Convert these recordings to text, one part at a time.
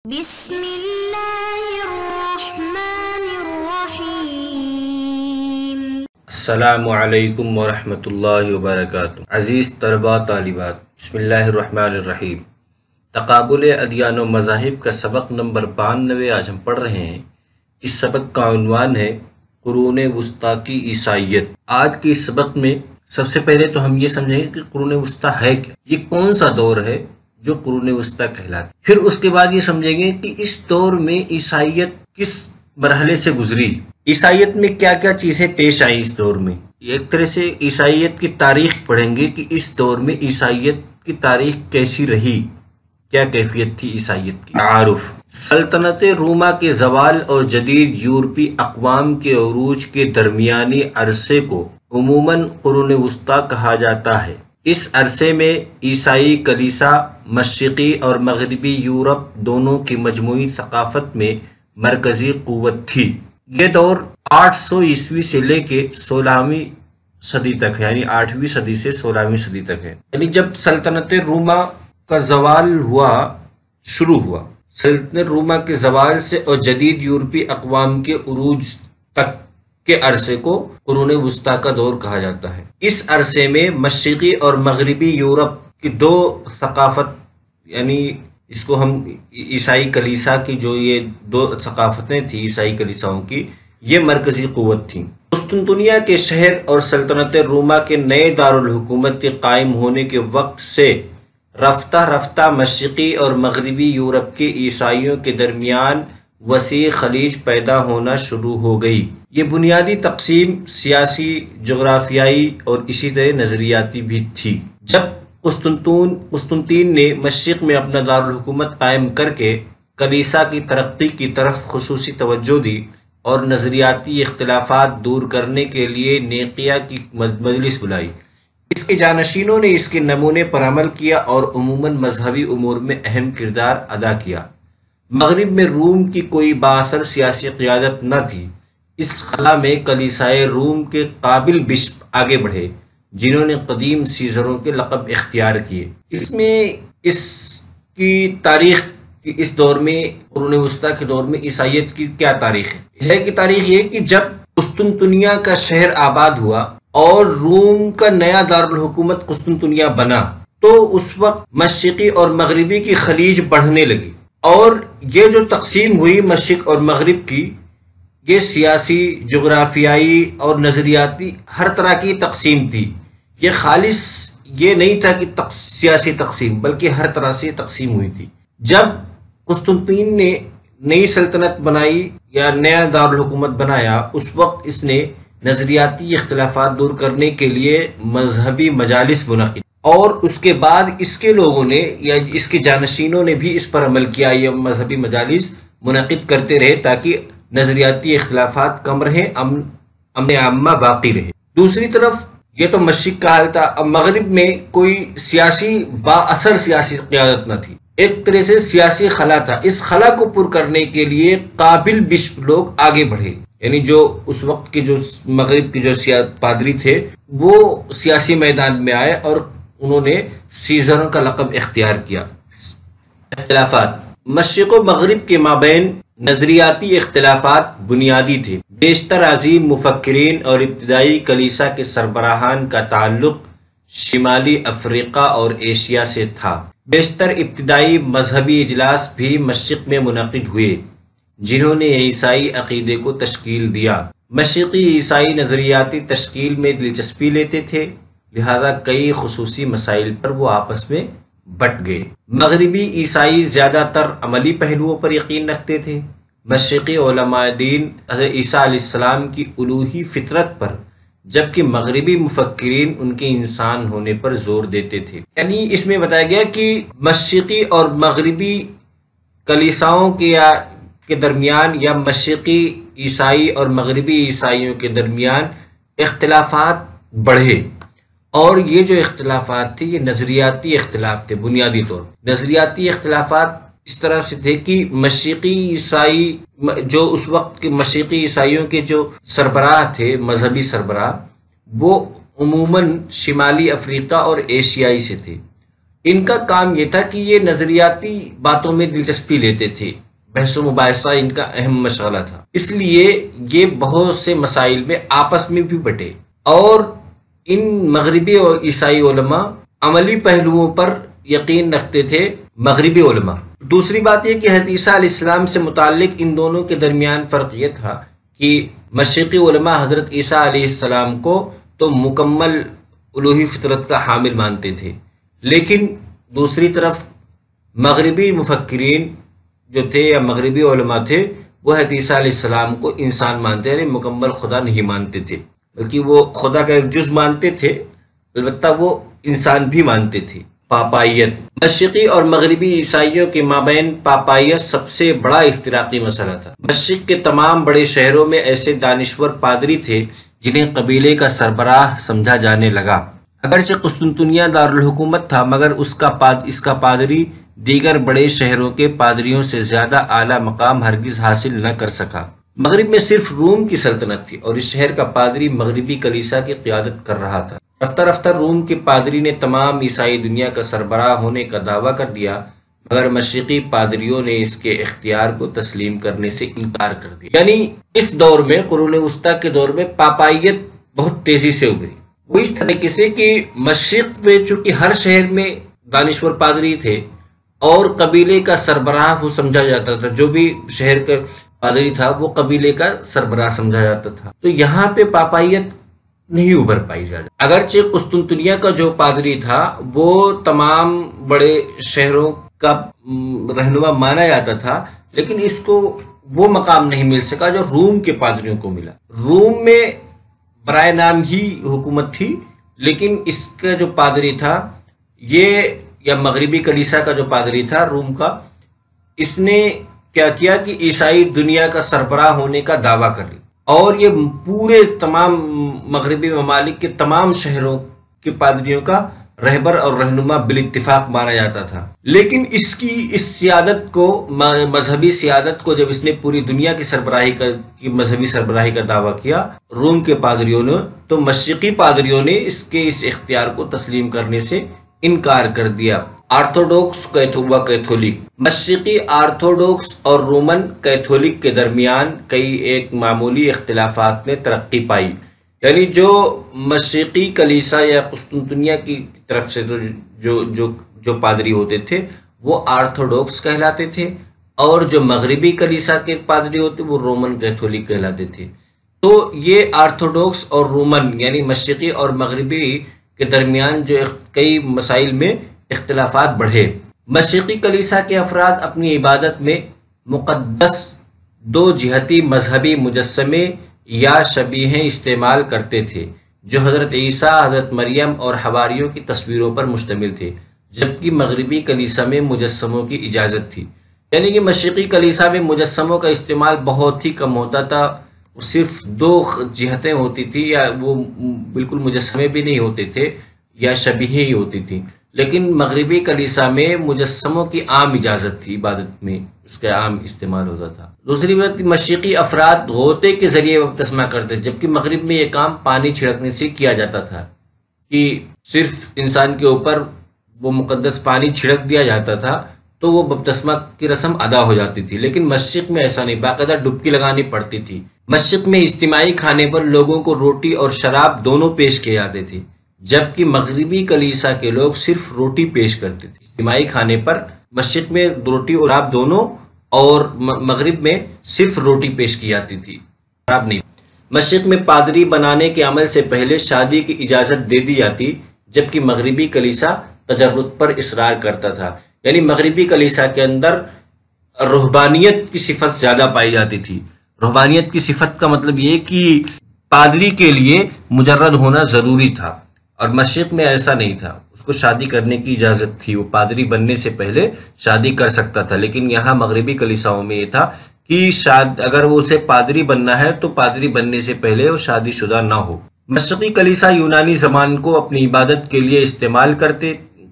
بسم اللہ الرحمن الرحیم۔ السلام علیکم ورحمۃ اللہ وبرکاتہ۔ عزیز طلباء طالبات، بسم اللہ الرحمن الرحیم۔ تقابل ادیان و مذاہب کا سبق نمبر 92 آج ہم پڑھ رہے ہیں۔ اس سبق کا عنوان ہے قرون وسطیٰ کی عیسائیت۔ آج کے اس سبق میں سب سے پہلے تو ہم یہ سمجھیں گے کہ قرون وسطیٰ ہے کیا، یہ کون سا دور ہے جو قرون وسطیٰ کہلاتا ہے۔ پھر اس کے بعد یہ سمجھیں گے کہ اس دور میں عیسائیت کس مرحلے سے گزری، عیسائیت میں کیا کیا چیزیں پیش آئیں اس دور میں۔ ایک طرح سے عیسائیت کی تاریخ پڑھیں گے کہ اس دور میں عیسائیت کی تاریخ کیسی رہی، کیا کیفیت تھی عیسائیت کی۔ تعارف: سلطنت روما کے زوال اور جدید یورپی اقوام کے عروج کے درمیانی عرصے کو عموماً قرون وسطیٰ کہا جاتا ہے۔ اس عرصے میں عیسائی کلیسا مشرقی اور مغربی یورپ دونوں کی مجموعی ثقافت میں مرکزی قوت تھی۔ یہ دور 800 عیسوی سے لے کے 16ویں صدی تک ہے، یعنی 8ویں صدی سے 16ویں صدی تک ہے، یعنی جب سلطنت روما کا زوال شروع ہوا، سلطنت روما کے زوال سے اور جدید یورپی اقوام کے عروج تک کے عرصے کو قرون وسطیٰ کا دور کہا جاتا ہے۔ اس عرصے میں مشرقی اور مغربی یورپ کی دو ثقافت، یعنی اس کو ہم عیسائی کلیسا کی جو یہ دو ثقافتیں تھیں عیسائی کلیساؤں کی، یہ مرکزی قوت تھیں۔ قسطنطنیہ کے شہر اور سلطنت روما کے نئے دارالحکومت کے قائم ہونے کے وقت سے رفتہ رفتہ مشرقی اور مغربی یورپ کے عیسائیوں کے درمیان وسیع خلیج پیدا ہونا شروع ہو گئی۔ یہ بنیادی تقسیم سیاسی، جغرافیائی اور اسی طرح نظریاتی بھی تھی۔ جب قسطنطین نے مشرق میں اپنا دارالحکومت قائم کر کے کلیسا کی ترقی کی طرف خصوصی توجہ دی اور نظریاتی اختلافات دور کرنے کے لیے نیقیہ کی مجلس بلائی، اس کے جانشینوں نے اس کے نمونے پر عمل کیا اور عموماً مذہبی امور میں اہم کردار ادا کیا۔ مغرب میں روم کی کوئی بااثر سیاسی قیادت نہ تھی۔ اس خلا میں کلیسائے روم کے قابل بشپ آگے بڑھے جنہوں نے قدیم سیزروں کے لقب اختیار کیے۔ اس میں اس کی تاریخ، اس دور میں قرون وسطیٰ کے دور میں عیسائیت کی کیا تاریخ ہے؟ عیسائی کی تاریخ یہ کہ جب قسطنطنیہ کا شہر آباد ہوا اور روم کا نیا دارالحکومت قسطنطنیہ بنا، تو اس وقت مشرقی اور مغربی کی خلیج بڑھنے لگی، اور یہ جو تقسیم ہوئی مشرق اور مغرب کی، یہ سیاسی، جغرافیائی اور نظریاتی ہر طرح کی تقسیم تھی۔ یہ خالص یہ نہیں تھا کہ سیاسی تقسیم، بلکہ ہر طرح سے تقسیم ہوئی تھی۔ جب قسطنطین نے نئی سلطنت بنائی یا نیا دارالحکومت بنایا، اس وقت اس نے نظریاتی اختلافات دور کرنے کے لیے مذہبی مجالس منعقد، اور اس کے بعد اس کے لوگوں نے یا اس کے جانشینوں نے بھی اس پر عمل کیا۔ یہ مذہبی مجالس منعقد کرتے رہے تاکہ نظریاتی اختلافات کم رہیں، امن عامہ باقی رہے۔ دوسری طرف یہ تو مشرق کا حال تھا، اب مغرب میں کوئی سیاسی بااثر سیاسی قیادت نہ تھی، ایک طرح سے سیاسی خلا تھا۔ اس خلا کو پر کرنے کے لیے قابل بشپ لوگ آگے بڑھے، یعنی جو اس وقت کے جو مغرب کے جو پادری تھے وہ سیاسی میدان میں آئے اور انہوں نے سیزروں کا لقب اختیار کیا۔ اختلافات: مشرق و مغرب کے مابین نظریاتی اختلافات بنیادی تھے۔ بیشتر عظیم مفکرین اور ابتدائی کلیسا کے سربراہان کا تعلق شمالی افریقہ اور ایشیا سے تھا۔ بیشتر ابتدائی مذہبی اجلاس بھی مشرق میں منعقد ہوئے جنہوں نے عیسائی عقیدے کو تشکیل دیا۔ مشرقی عیسائی نظریاتی تشکیل میں دلچسپی لیتے تھے، لہذا کئی خصوصی مسائل پر وہ آپس میں بٹ گئے۔ مغربی عیسائی زیادہ تر عملی پہلوؤں پر یقین رکھتے تھے۔ مشرقی علماء دین حضرت عیسیٰ علیہ السلام کی الوہی فطرت پر، جبکہ مغربی مفکرین ان کے انسان ہونے پر زور دیتے تھے۔ یعنی اس میں بتایا گیا کہ مشرقی اور مغربی کلیساؤں کے درمیان یا مشرقی عیسائی اور مغربی عیسائیوں کے درمیان اختلافات بڑھے، اور یہ جو اختلافات تھے یہ نظریاتی اختلاف تھے۔ بنیادی طور نظریاتی اختلافات اس طرح سے تھے کہ مشرقی عیسائی، جو اس وقت کے مشرقی عیسائیوں کے جو سربراہ تھے، مذہبی سربراہ، وہ عموماً شمالی افریقہ اور ایشیائی سے تھے، ان کا کام یہ تھا کہ یہ نظریاتی باتوں میں دلچسپی لیتے تھے، بحث و مباحثہ ان کا اہم مشغلہ تھا، اس لیے یہ بہت سے مسائل میں آپس میں بھی بٹے، اور ان مغربی اور عیسائی علماء عملی پہلوؤں پر یقین رکھتے تھے مغربی علماء۔ دوسری بات یہ کہ حضرت عیسیٰ علیہ السلام سے متعلق ان دونوں کے درمیان فرق یہ تھا کہ مشرقی علماء حضرت عیسیٰ علیہ السلام کو تو مکمل الوہی فطرت کا حامل مانتے تھے، لیکن دوسری طرف مغربی مفکرین جو تھے یا مغربی علماء تھے وہ حضرت عیسیٰ علیہ السلام کو انسان مانتے، یعنی مکمل خدا نہیں مانتے تھے، بلکہ وہ خدا کا ایک جز مانتے تھے، البتہ وہ انسان بھی مانتے تھے۔ پاپائیت، مشرقی اور مغربی عیسائیوں کے مابین پاپائیت سب سے بڑا افتراقی مسئلہ تھا۔ مشرق کے تمام بڑے شہروں میں ایسے دانشور پادری تھے جنہیں قبیلے کا سربراہ سمجھا جانے لگا۔ اگرچہ قسطنطنیہ دارالحکومت تھا، مگر اس کا پادری دیگر بڑے شہروں کے پادریوں سے زیادہ اعلیٰ مقام ہرگز حاصل نہ کر سکا۔ مغرب میں صرف روم کی سلطنت تھی اور اس شہر کا پادری مغربی کلیسا کی قیادت کر رہا تھا۔ رفتہ رفتہ روم کے پادری نے تمام عیسائی دنیا کا سربراہ ہونے کا دعویٰ کر دیا، مگر مشرقی پادریوں نے اس کے اختیار کو تسلیم کرنے سے انکار کر دیا۔ یعنی اس دور میں، قرون وسطیٰ کے دور میں، پاپائیت بہت تیزی سے ابھری۔ وہ اس طریقے سے کہ مشرق میں چونکہ ہر شہر میں دانشور پادری تھے اور قبیلے کا سربراہ وہ سمجھا جاتا تھا، جو بھی شہر کا پادری تھا وہ قبیلے کا سربراہ سمجھا جاتا تھا، تو یہاں پہ پاپائیت نہیں ابھر پائی زیادہ۔ اگرچہ قسطنطنیہ کا جو پادری تھا وہ تمام بڑے شہروں کا رہنما مانا جاتا تھا، لیکن اس کو وہ مقام نہیں مل سکا جو روم کے پادریوں کو ملا۔ روم میں برائے نام ہی حکومت تھی، لیکن اس کا جو پادری تھا یہ، یا مغربی کلیسا کا جو پادری تھا روم کا، اس نے کیا کیا کہ عیسائی دنیا کا سربراہ ہونے کا دعویٰ کر لیا، اور یہ پورے تمام مغربی ممالک کے تمام شہروں کے پادریوں کا رہبر اور رہنما بالاتفاق مانا جاتا تھا۔ لیکن اس سیادت کو، مذہبی سیادت کو، جب اس نے پوری دنیا کی مذہبی سربراہی کا دعویٰ کیا روم کے پادریوں نے، تو مشرقی پادریوں نے اس اختیار کو تسلیم کرنے سے انکار کر دیا۔ آرتھوڈوکس و کیتھولک، مشرقی آرتھوڈوکس اور رومن کیتھولک کے درمیان کئی ایک معمولی اختلافات نے ترقی پائی، یعنی جو مشرقی کلیسا یا قسطنطنیہ کی طرف سے جو پادری ہوتے تھے وہ آرتھوڈوکس کہلاتے تھے، اور جو مغربی کلیسا کے پادری ہوتے وہ رومن کیتھولک کہلاتے تھے۔ تو یہ آرتھوڈوکس اور رومن یعنی مشرقی اور مغربی کے درمیان جو کئی مسائل میں اختلافات بڑھے۔ مشرقی کلیسا کے افراد اپنی عبادت میں مقدس دو جہتی مذہبی مجسمے یا شبیہیں استعمال کرتے تھے جو حضرت عیسیٰ، حضرت مریم اور حواریوں کی تصویروں پر مشتمل تھے، جبکہ مغربی کلیسا میں مجسموں کی اجازت تھی۔ یعنی کہ مشرقی کلیسا میں مجسموں کا استعمال بہت ہی کم ہوتا تھا، صرف دو جہتیں ہوتی تھی، یا وہ بالکل مجسمے بھی نہیں ہوتے تھے یا شبیہیں ہی ہوتی تھیں، لیکن مغربی کلیسا میں مجسموں کی عام اجازت تھی، عبادت میں اس کا عام استعمال ہوتا تھا۔ دوسری بات، مشرقی افراد غوطے کے ذریعے بپتسمہ کرتے، جبکہ مغرب میں یہ کام پانی چھڑکنے سے کیا جاتا تھا، کہ صرف انسان کے اوپر وہ مقدس پانی چھڑک دیا جاتا تھا تو وہ بپتسمہ کی رسم ادا ہو جاتی تھی، لیکن مشرق میں ایسا نہیں، باقاعدہ ڈبکی لگانی پڑتی تھی۔ مشرق میں اجتماعی کھانے پر لوگوں کو روٹی اور شراب دونوں پیش کیے جاتے تھے، جبکہ مغربی کلیسا کے لوگ صرف روٹی پیش کرتے تھے۔ اجتماعی کھانے پر مشرق میں روٹی اور شراب دونوں، اور مغرب میں صرف روٹی پیش کی جاتی تھی، شراب نہیں۔ مشرق میں پادری بنانے کے عمل سے پہلے شادی کی اجازت دے دی جاتی، جبکہ مغربی کلیسا تجرد پر اصرار کرتا تھا۔ یعنی مغربی کلیسا کے اندر رہبانیت کی صفت زیادہ پائی جاتی تھی۔ رہبانیت کی صفت کا مطلب یہ کہ پادری کے لیے مجرد ہونا ضروری تھا، اور مشرق میں ایسا نہیں تھا، اس کو شادی کرنے کی اجازت تھی، وہ پادری بننے سے پہلے شادی کر سکتا تھا۔ لیکن یہاں مغربی کلیساؤں میں یہ تھا کہ اگر وہ اسے پادری بننا ہے تو پادری بننے سے پہلے وہ شادی شدہ نہ ہو۔ مشرقی کلیسا یونانی زبان کو اپنی عبادت کے لیے استعمال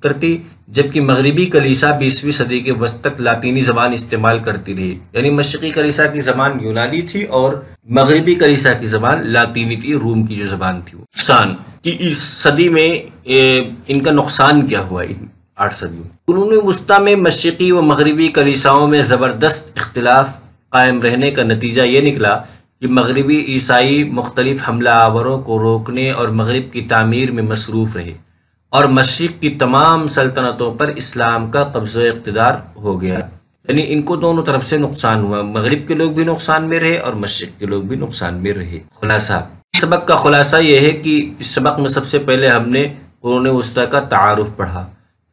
کرتی، جبکہ مغربی کلیسا 20ویں صدی کے وسط تک لاطینی زبان استعمال کرتی رہی۔ یعنی مشرقی کلیسا کی زبان یونانی تھی اور مغربی کلیسا کی زبان لاطینی تھی، روم کی جو زبان تھی۔ نقصان کہ اس صدی میں ان کا نقصان کیا ہوا، 8 صدیوں۔ قرون وسطیٰ میں مشرقی و مغربی کلیساؤں میں زبردست اختلاف قائم رہنے کا نتیجہ یہ نکلا کہ مغربی عیسائی مختلف حملہ آوروں کو روکنے اور مغرب کی تعمیر میں مصروف رہے، اور مشرق کی تمام سلطنتوں پر اسلام کا قبضہ اقتدار ہو گیا۔ یعنی ان کو دونوں طرف سے نقصان ہوا، مغرب کے لوگ بھی نقصان میں رہے اور مشرق کے لوگ بھی نقصان میں رہے۔ خلاصہ، اس سبق کا خلاصہ یہ ہے کہ اس سبق میں سب سے پہلے ہم نے قرون وسطیٰ کا تعارف پڑھا،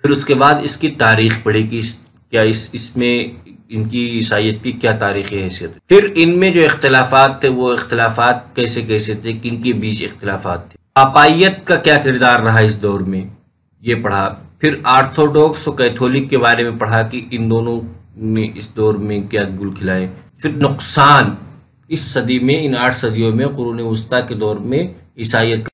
پھر اس کے بعد اس کی تاریخ پڑھی کہ کیا اس میں ان کی عیسائیت کی کیا تاریخی حیثیت ہے، پھر ان میں جو اختلافات تھے وہ اختلافات کیسے کیسے تھے، کن کے بیچ اختلافات تھے، پاپائیت کا کیا کردار رہا اس دور میں یہ پڑھا، پھر آرتھوڈوکس و کیتھولک کے بارے میں پڑھا کہ ان دونوں میں اس دور میں کیا گل کھلائے، پھر نقصان اس صدی میں، ان 8 صدیوں میں قرون وسطیٰ کے دور میں عیسائیت